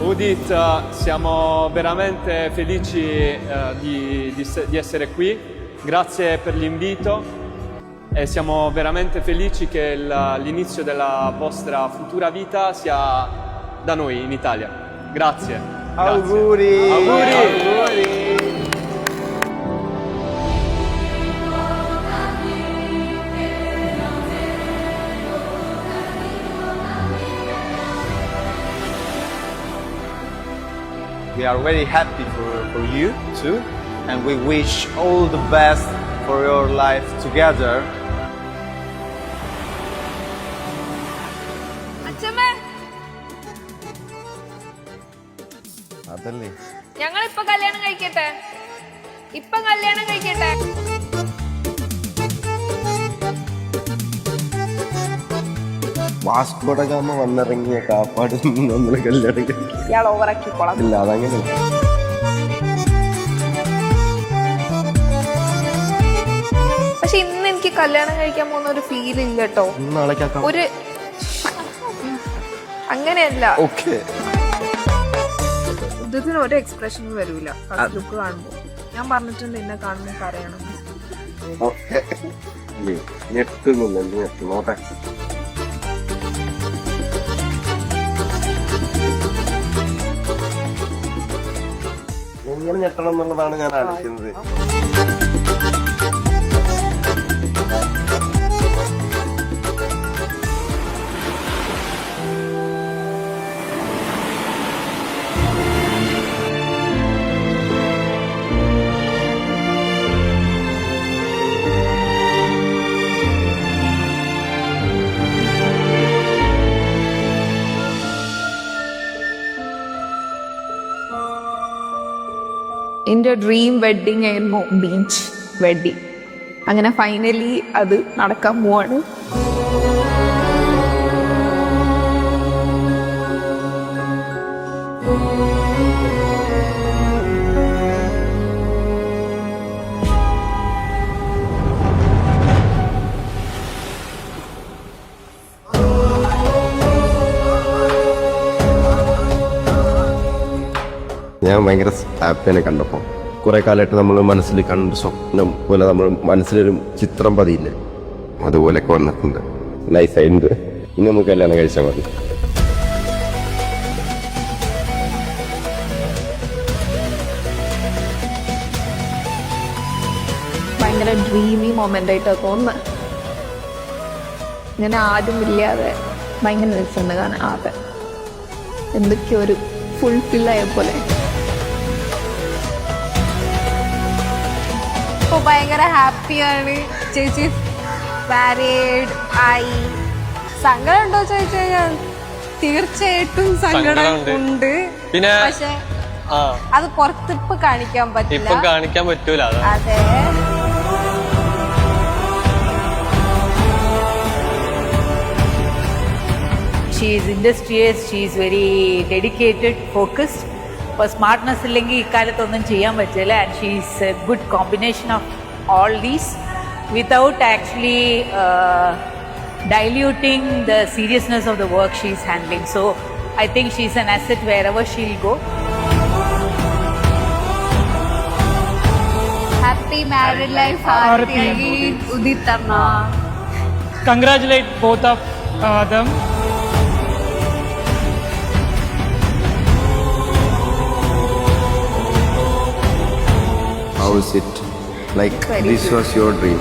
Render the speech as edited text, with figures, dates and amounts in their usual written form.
Udit, siamo veramente felici di essere qui, grazie per l'invito e siamo veramente felici che l'inizio della vostra futura vita sia da noi in Italia. Grazie. Auguri! Auguri! Auguri! We are very happy for you too, and we wish all the best for your life together. അച്ഛമ്മേ, അതല്ലേ ഞങ്ങളിപ്പൊ കല്യാണം കഴിക്കട്ടെ. ഇപ്പൊ കല്യാണം കഴിക്കട്ടെ. Vasco da gamma വന്നിറങ്ങിയ Kappad നമ്മള് കല്യാണം ഇയാൾ ഓവറാക്കിക്കോളാം. ഇല്ല അതങ്ങനെ പക്ഷെ ഇന്ന് എനിക്ക് കല്യാണം കഴിക്കാൻ പോകുന്ന ഒരു ഫീൽ ഇല്ല കേട്ടോ. നാളേക്കാക്കാം. ഒരു അങ്ങനെയല്ല, ഓക്കെ യുദ്ധത്തിന് ഒരു എക്സ്പ്രഷൻ വരൂല ഫസ്റ്റ് ലുക്ക് കാണുമ്പോ. ഞാൻ പറഞ്ഞിട്ടുണ്ട് എന്നെ കാണുമ്പോ പറയണം. ഞെട്ടുന്നില്ല, ഞെട്ടണോട്ടെ. എങ്ങനെ ഞെട്ടണം എന്നുള്ളതാണ് ഞാൻ ആലോചിക്കുന്നത്. എൻ്റെ ഡ്രീം വെഡ്ഡിങ് ആയിരുന്നു ബീച്ച് വെഡ്ഡിങ്. അങ്ങനെ ഫൈനലി അത് നടക്കാൻ പോവാണ്. ഞാൻ ഭയങ്കര ഹാപ്പിയാണ് കണ്ടപ്പോൾ. കുറെ കാലമായിട്ട് നമ്മൾ മനസ്സിൽ കണ്ട സ്വപ്നം പോലെ നമ്മൾ മനസ്സിലൊരു ചിത്രം പതിയില്ലേ, അതുപോലെയൊക്കെ വന്നിട്ടുണ്ട്. നൈസായിട്ടുണ്ട്. ഇനി നമുക്ക് കല്യാണം കഴിച്ചാൽ മതി. ഭയങ്കര ഡ്രീമി മൊമെന്റ് ആയിട്ടാണ് തോന്നുന്നത്. ഇങ്ങനെ ആരും ഇല്ലാതെ ഭയങ്കര രസമുണ്ട് കാണാൻ. ആകെ എന്തൊക്കെയോ ഒരു ഫുൾഫില്ലായ പോലെ. ഇപ്പൊ ഭയങ്കര ഹാപ്പിയാണ്. ചേച്ചി മാരീഡ് ആയി. സങ്കടം ഉണ്ടോ ചോദിച്ചു കഴിഞ്ഞാൽ തീർച്ചയായിട്ടും സങ്കടം ഉണ്ട്. പിന്നെ പക്ഷെ അത് പുറത്തിപ്പോ കാണിക്കാൻ പറ്റൂല. അതെ. She is industrious, she is very dedicated, focused. For smartness illengi ikkalatonnum cheyan pattilla, and she is a good combination of all these without actually diluting the seriousness of the work she is handling. So I think she is an asset wherever she'll go. Happy married life, Aarti, Udit Anna. Congratulate both of them. How is it? Like this was your dream?